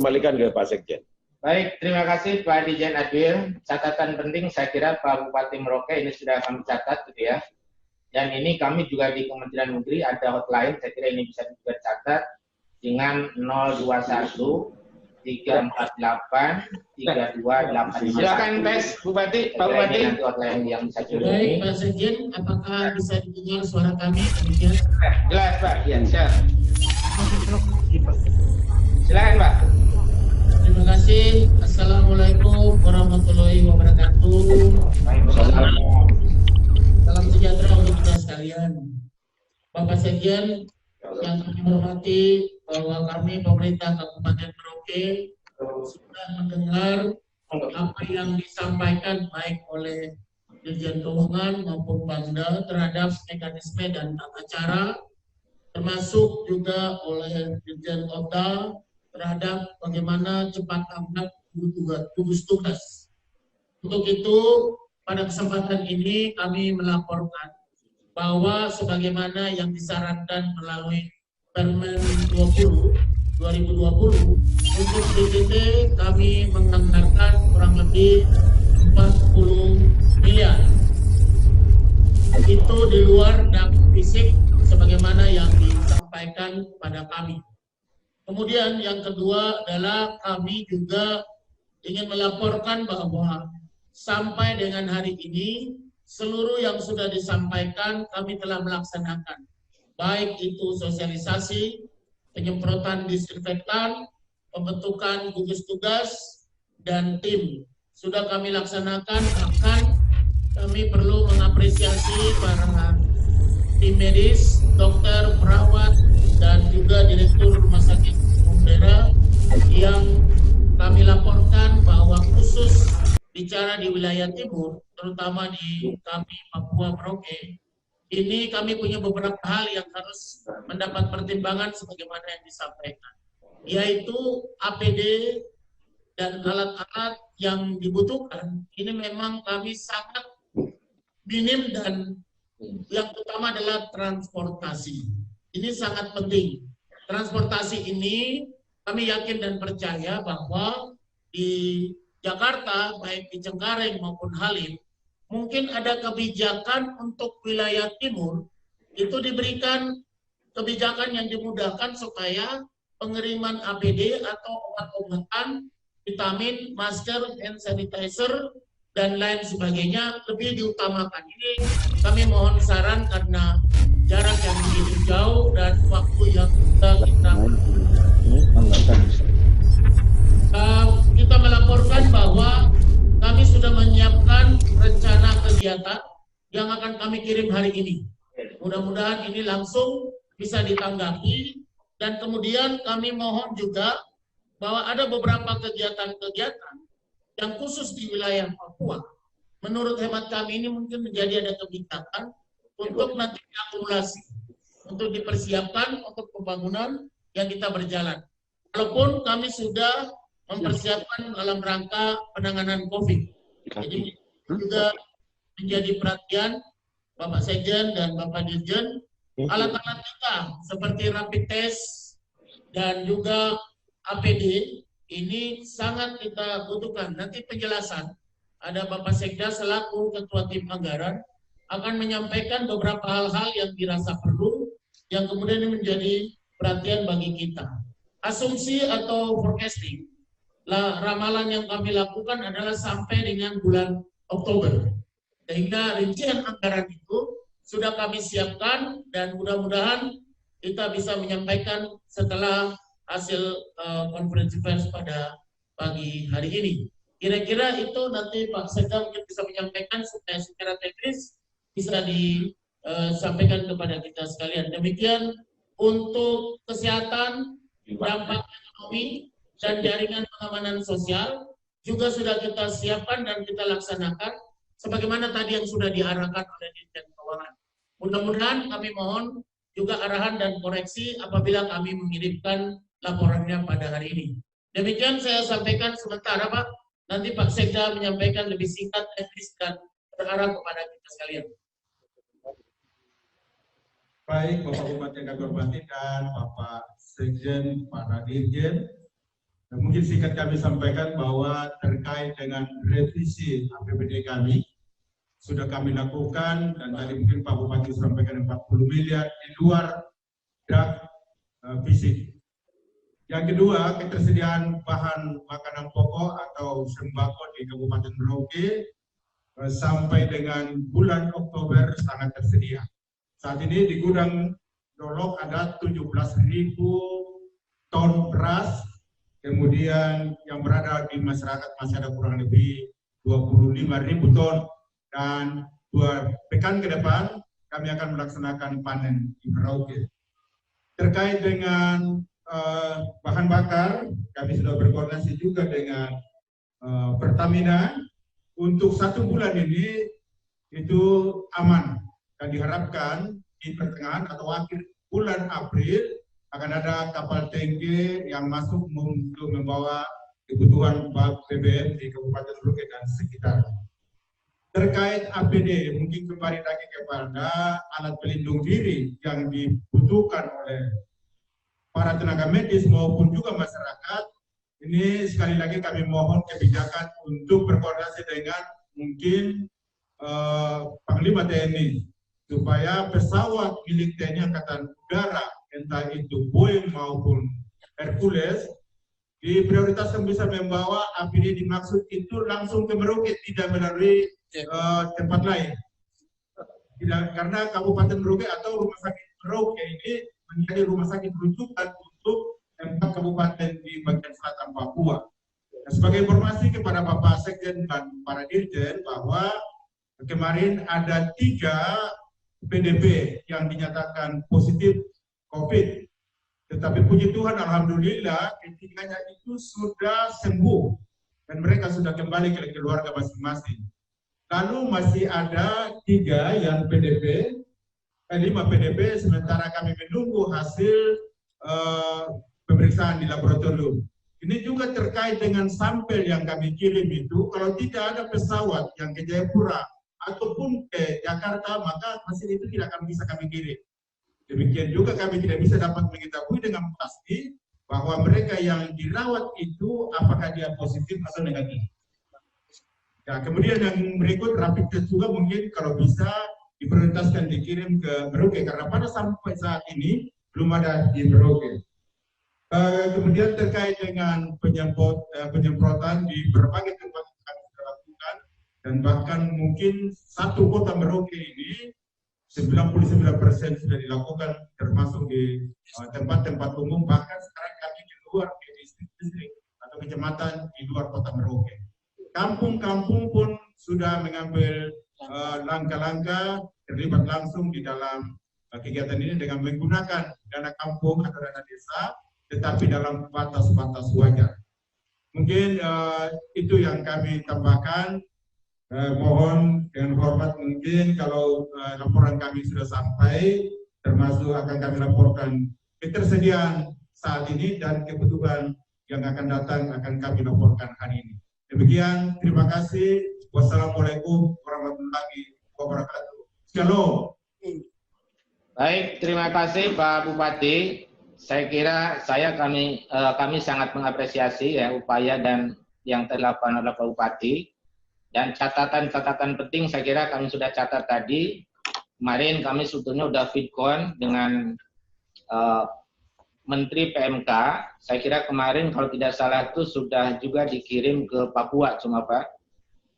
kembalikan ke Pak Sekjen. Baik, terima kasih Pak Dirjen Adwil. Catatan penting saya kira Pak Bupati Merauke ini sudah kami catat gitu ya. Dan ini kami juga di Kementerian Negeri ada hotline, saya kira ini bisa juga catat dengan 021 348 3285. Silakan tes Bupati, Pak Bupati. Nanti hotline yang bisa dihubungi. Baik, Pak Sekjen, apakah bisa didengar suara kami? Demikian. Jelas Pak, ya siap. Silakan Pak. Terima kasih. Assalamualaikum warahmatullahi wabarakatuh. Salam sejahtera untuk kita sekalian. Bapak Sekjen yang kami hormati, bahwa kami pemerintah Kabupaten Merauke sudah mendengar apa yang disampaikan baik oleh Dirjen Keuangan maupun Pemda terhadap mekanisme dan tata cara, termasuk juga oleh Dirjen Kota terhadap bagaimana cepat tanggap gugus tugas. Untuk itu, pada kesempatan ini kami melaporkan bahwa sebagaimana yang disarankan melalui Permen 20 2020 untuk DJT kami menganggarkan kurang lebih 40 miliar. Itu di luar dampak fisik sebagaimana yang disampaikan pada kami. Kemudian yang kedua adalah kami juga ingin melaporkan bahwa sampai dengan hari ini seluruh yang sudah disampaikan kami telah melaksanakan. Baik itu sosialisasi, penyemprotan disinfektan, pembentukan gugus tugas, dan tim. Sudah kami laksanakan, bahkan kami perlu mengapresiasi para tim medis, dokter, perawat, dan juga Direktur Rumah Sakit Umum Daerah yang kami laporkan bahwa khusus bicara di wilayah timur, terutama di kami Papua Merauke, ini kami punya beberapa hal yang harus mendapat pertimbangan sebagaimana yang disampaikan, yaitu APD dan alat-alat yang dibutuhkan. Ini memang kami sangat minim dan yang utama adalah transportasi. Ini sangat penting. Transportasi ini kami yakin dan percaya bahwa di Jakarta, baik di Cengkareng maupun Halim, mungkin ada kebijakan untuk wilayah timur, itu diberikan kebijakan yang dimudahkan supaya pengiriman APD atau obat-obatan, vitamin, masker, hand sanitizer, dan lain sebagainya lebih diutamakan. Ini kami mohon saran karena jarak yang begitu jauh dan waktu yang kita melaporkan bahwa kami sudah menyiapkan rencana kegiatan yang akan kami kirim hari ini. Mudah-mudahan ini langsung bisa ditanggapi, dan kemudian kami mohon juga bahwa ada beberapa kegiatan-kegiatan yang khusus di wilayah Papua. Menurut hemat kami ini mungkin menjadi ada kebijakan untuk nanti akumulasi, untuk dipersiapkan untuk pembangunan yang kita berjalan. Walaupun kami sudah mempersiapkan dalam rangka penanganan COVID. Jadi juga menjadi perhatian Bapak Sekjen dan Bapak Dirjen, alat-alat kita seperti rapid test dan juga APD ini sangat kita butuhkan. Nanti penjelasan, ada Bapak Sekda selaku Ketua Tim Anggaran akan menyampaikan beberapa hal-hal yang dirasa perlu, yang kemudian ini menjadi perhatian bagi kita. Asumsi atau forecasting, ramalan yang kami lakukan adalah sampai dengan bulan Oktober. Sehingga rincian anggaran itu sudah kami siapkan dan mudah-mudahan kita bisa menyampaikan setelah hasil konferensi pers pada pagi hari ini. Kira-kira itu nanti Pak Sekda mungkin bisa menyampaikan supaya secara teknis bisa disampaikan kepada kita sekalian. Demikian untuk kesehatan, dampak ekonomi, dan jaringan pengamanan sosial juga sudah kita siapkan dan kita laksanakan sebagaimana tadi yang sudah diarahkan oleh Dirjen Keuangan. Mudah-mudahan kami mohon juga arahan dan koreksi apabila kami mengirimkan laporannya pada hari ini. Demikian saya sampaikan sementara Pak. Nanti Pak Sekda menyampaikan lebih singkat, teknis, dan terarah kepada kita sekalian. Baik, Bapak Bupati yang kami hormati dan Bapak Sekjen, para Dirjen, Mungkin singkat kami sampaikan bahwa terkait dengan revisi APBD kami, sudah kami lakukan, dan tadi mungkin Pak Bupati sampaikan 40 miliar di luar draft fisik. Yang kedua, ketersediaan bahan makanan pokok atau sembako di Kabupaten Merauke sampai dengan bulan Oktober sangat tersedia. Saat ini di gudang Dolok ada 17.000 ton beras, kemudian yang berada di masyarakat masih ada kurang lebih 25.000 ton, dan 2 pekan ke depan kami akan melaksanakan panen di Merauke. Terkait dengan bahan bakar, kami sudah berkoordinasi juga dengan Pertamina untuk 1 bulan ini itu aman, dan diharapkan di pertengahan atau akhir bulan April akan ada kapal tangki yang masuk untuk membawa kebutuhan BBM di Kabupaten Merauke dan sekitar. Terkait APD, mungkin kembali lagi kepada alat pelindung diri yang dibutuhkan oleh para tenaga medis maupun juga masyarakat. Ini sekali lagi kami mohon kebijakan untuk berkoordinasi dengan mungkin Panglima TNI, supaya pesawat milik TNI Angkatan Udara, entah itu Boeing maupun Hercules, diprioritaskan bisa membawa APD dimaksud itu langsung ke Merauke, tidak melalui tempat lain. Tidak, karena Kabupaten Merauke atau Rumah Sakit Merauke ini menjadi rumah sakit rujukan untuk 4 kabupaten di bagian selatan Papua. Nah, sebagai informasi kepada Bapak Sekjen dan para Dirjen bahwa kemarin ada 3 PDP yang dinyatakan positif COVID. Tetapi puji Tuhan, alhamdulillah, ketiganya itu sudah sembuh dan mereka sudah kembali ke keluarga masing-masing. Lalu masih ada 3 yang PDP, 5 PDP, sementara kami menunggu hasil pemeriksaan di laboratorium. Ini juga terkait dengan sampel yang kami kirim itu, kalau tidak ada pesawat yang ke Jayapura ataupun ke Jakarta, maka hasil itu tidak akan bisa kami kirim. Demikian juga kami tidak bisa dapat mengetahui dengan pasti bahwa mereka yang dirawat itu apakah dia positif atau negatif. Ya, kemudian yang berikut rapid test juga mungkin kalau bisa diprioritaskan dikirim ke Merauke, karena pada sampai saat ini belum ada di Merauke. Kemudian terkait dengan penyemprotan di berbagai tempat yang kami sudah lakukan, dan bahkan mungkin 1 kota Merauke ini 99% sudah dilakukan, termasuk di tempat-tempat umum, bahkan sekarang kami di luar distrik atau kecamatan di luar kota Merauke. Kampung-kampung pun sudah mengambil langkah-langkah terlibat langsung di dalam kegiatan ini dengan menggunakan dana kampung atau dana desa, tetapi dalam batas-batas wajar. Mungkin itu yang kami tambahkan. Mohon dengan hormat mungkin kalau laporan kami sudah sampai, termasuk akan kami laporkan ketersediaan saat ini dan kebutuhan yang akan datang akan kami laporkan hari ini. Demikian, terima kasih. Wassalamualaikum warahmatullahi wabarakatuh. Shalom. Baik, terima kasih Pak Bupati. Saya kira kami sangat mengapresiasi ya upaya dan yang dilakukan oleh Pak Bupati. Dan catatan-catatan penting saya kira kami sudah catat tadi. Kemarin kami sebetulnya sudah vidcon dengan Menteri PMK. Saya kira kemarin kalau tidak salah itu sudah juga dikirim ke Papua cuma Pak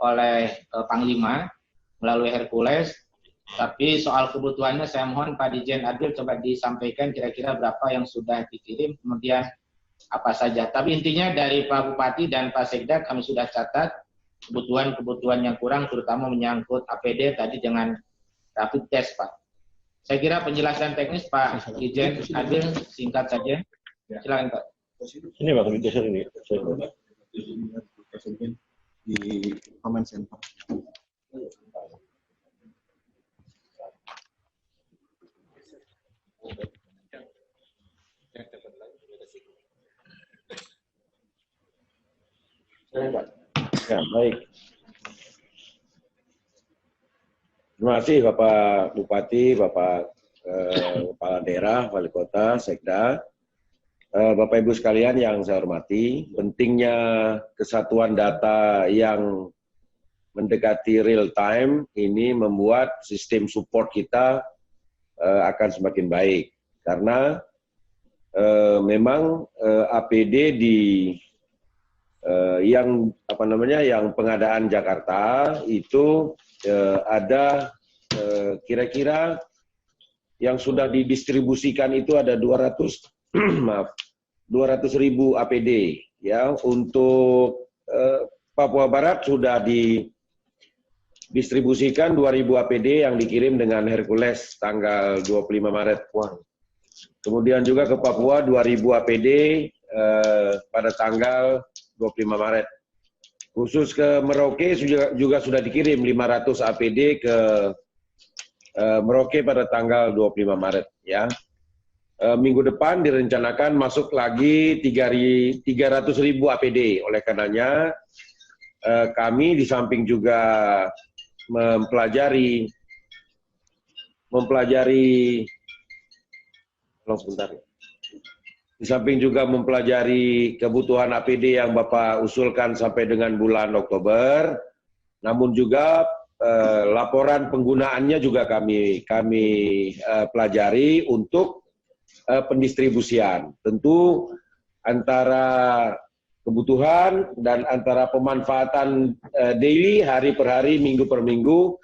oleh Panglima melalui Hercules. Tapi soal kebutuhannya saya mohon Pak Dirjen Adil coba disampaikan kira-kira berapa yang sudah dikirim, kemudian apa saja. Tapi intinya dari Pak Bupati dan Pak Sekda kami sudah catat kebutuhan-kebutuhan yang kurang, terutama menyangkut APD tadi dengan rapid test, Pak. Saya kira penjelasan teknis Pak Dirjen Adil singkat saja. Silakan Pak. Ini Pak Dirjen ini. Di comment center. Ya, baik. Terima kasih Bapak Bupati, Bapak Kepala Daerah, Wali Kota, Sekda. Bapak Ibu sekalian yang saya hormati, pentingnya kesatuan data yang mendekati real time ini membuat sistem support kita akan semakin baik. Karena memang APD di yang pengadaan Jakarta itu ada kira-kira yang sudah didistribusikan itu ada 200.000 APD ya. Untuk Papua Barat sudah didistribusikan 2.000 APD yang dikirim dengan Hercules tanggal 25 Maret. Kemudian juga ke Papua 2.000 APD pada tanggal 25 Maret. Khusus ke Merauke juga sudah dikirim 500 APD ke Merauke pada tanggal 25 Maret ya. Minggu depan direncanakan masuk lagi 300.000 APD. Oleh karenanya kami di samping juga mempelajari di samping juga mempelajari kebutuhan APD yang Bapak usulkan sampai dengan bulan Oktober, namun juga laporan penggunaannya juga kami pelajari untuk pendistribusian. Tentu antara kebutuhan dan antara pemanfaatan daily, hari per hari, minggu per minggu,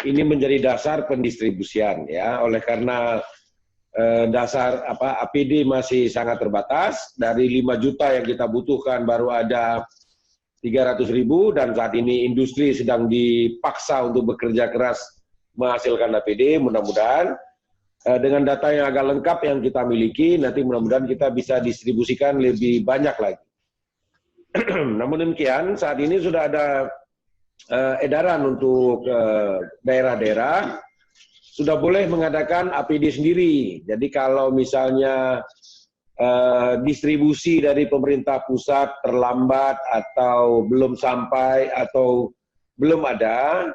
ini menjadi dasar pendistribusian ya. Oleh karena dasar APD masih sangat terbatas, dari 5 juta yang kita butuhkan baru ada 300.000, dan saat ini industri sedang dipaksa untuk bekerja keras menghasilkan APD. Mudah-mudahan dengan data yang agak lengkap yang kita miliki, nanti mudah-mudahan kita bisa distribusikan lebih banyak lagi. Namun demikian, saat ini sudah ada edaran untuk daerah-daerah sudah boleh mengadakan APD sendiri. Jadi kalau misalnya distribusi dari pemerintah pusat terlambat atau belum sampai atau belum ada,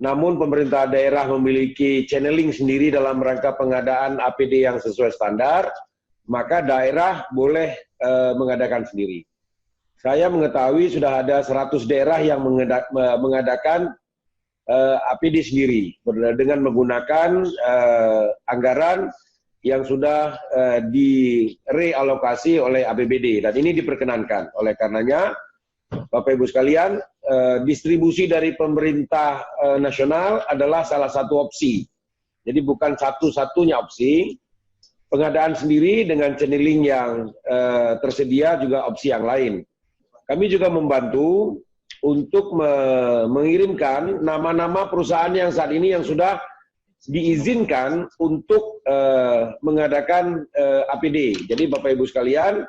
namun pemerintah daerah memiliki channeling sendiri dalam rangka pengadaan APD yang sesuai standar, maka daerah boleh mengadakan sendiri. Saya mengetahui sudah ada 100 daerah yang mengadakan APD sendiri dengan menggunakan anggaran yang sudah direalokasi oleh APBD, dan ini diperkenankan. Oleh karenanya, Bapak Ibu sekalian, distribusi dari pemerintah nasional adalah salah satu opsi. Jadi bukan satu-satunya opsi. Pengadaan sendiri dengan channeling yang tersedia juga opsi yang lain. Kami juga membantu untuk mengirimkan nama-nama perusahaan yang saat ini yang sudah diizinkan untuk mengadakan APD. Jadi Bapak Ibu sekalian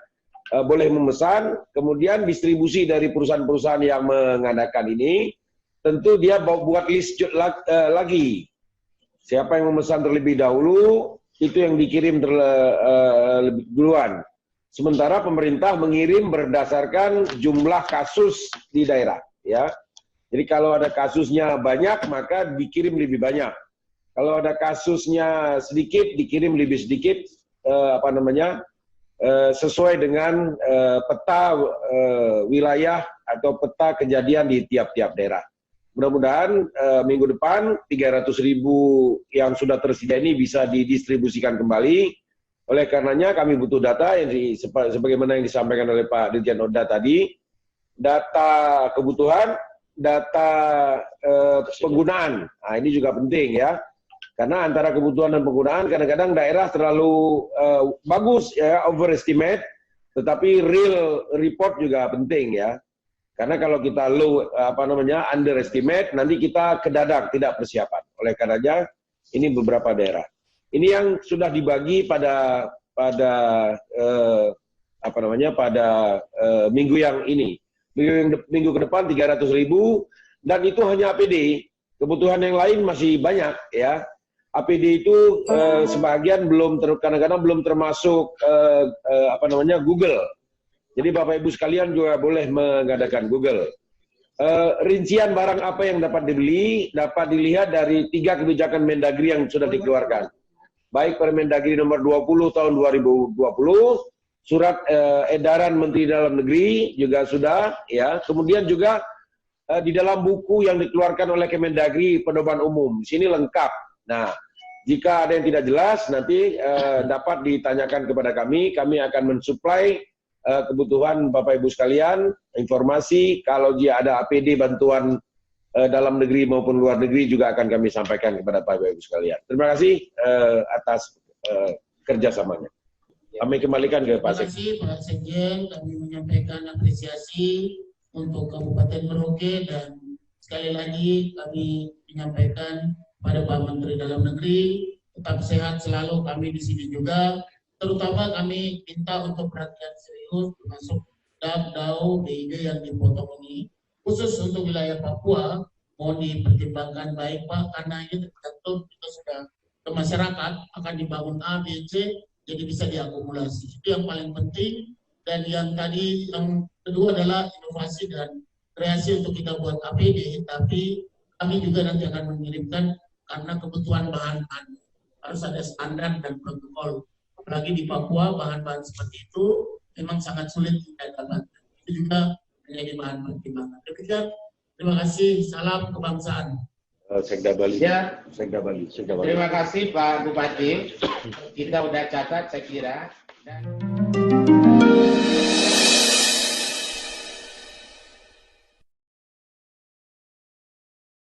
boleh memesan, kemudian distribusi dari perusahaan-perusahaan yang mengadakan ini, tentu dia buat list lagi. Siapa yang memesan terlebih dahulu, itu yang dikirim lebih duluan. Sementara pemerintah mengirim berdasarkan jumlah kasus di daerah, ya. Jadi kalau ada kasusnya banyak, maka dikirim lebih banyak. Kalau ada kasusnya sedikit, dikirim lebih sedikit, sesuai dengan peta wilayah atau peta kejadian di tiap-tiap daerah. Mudah-mudahan minggu depan 300.000 yang sudah tersedia ini bisa didistribusikan kembali. Oleh karenanya kami butuh data yang sebagaimana yang disampaikan oleh Pak Dirjen Oda tadi, data kebutuhan, data penggunaan. Nah, ini juga penting ya. Karena antara kebutuhan dan penggunaan kadang-kadang daerah terlalu bagus ya, overestimate, tetapi real report juga penting ya. Karena kalau kita underestimate, nanti kita kedadak, tidak persiapan. Oleh karenanya ini beberapa daerah. Ini yang sudah dibagi pada minggu yang ini. Minggu ke depan 300.000, dan itu hanya APD. Kebutuhan yang lain masih banyak ya. APD itu sebagian kadang-kadang belum termasuk Google. Jadi Bapak Ibu sekalian juga boleh mengadakan Google. Rincian barang apa yang dapat dibeli dapat dilihat dari 3 kebijakan Mendagri yang sudah dikeluarkan. Baik Permendagri nomor 20 tahun 2020, surat edaran Menteri Dalam Negeri juga sudah, ya. Kemudian juga di dalam buku yang dikeluarkan oleh Kemendagri Pedoman Umum, di sini lengkap. Nah, jika ada yang tidak jelas, nanti dapat ditanyakan kepada kami akan mensuplai kebutuhan Bapak Ibu sekalian, informasi, kalau dia ada APD bantuan dalam negeri maupun luar negeri juga akan kami sampaikan kepada Bapak Ibu sekalian. Terima kasih atas kerjasamanya. Kami kembalikan ke Pak Sekjen. Terima kasih Pak Sekjen, kami menyampaikan apresiasi untuk Kabupaten Merauke dan sekali lagi kami menyampaikan pada Pak Menteri Dalam Negeri tetap sehat selalu, kami di sini juga. Terutama kami minta untuk perhatian serius termasuk DAU, BID yang dipotong ini, khusus untuk wilayah Papua, mohon dipertimbangkan baik Pak, karena ini tergantung kita sudah ke masyarakat akan dibangun A, B, C, jadi bisa diakumulasi. Itu yang paling penting. Dan yang tadi yang kedua adalah inovasi dan kreasi untuk kita buat APD, tapi kami juga nanti akan mengirimkan karena kebutuhan bahan-bahan harus ada standar dan protokol. Apalagi di Papua bahan-bahan seperti itu memang sangat sulit kita dapatkan. Itu juga menjadi bahan pertimbangan. Demikian, terima kasih. Salam kebangsaan. Sekda Bali. Ya. Sekda Bali. Terima kasih Pak Bupati. Kita udah catat saya kira. Dan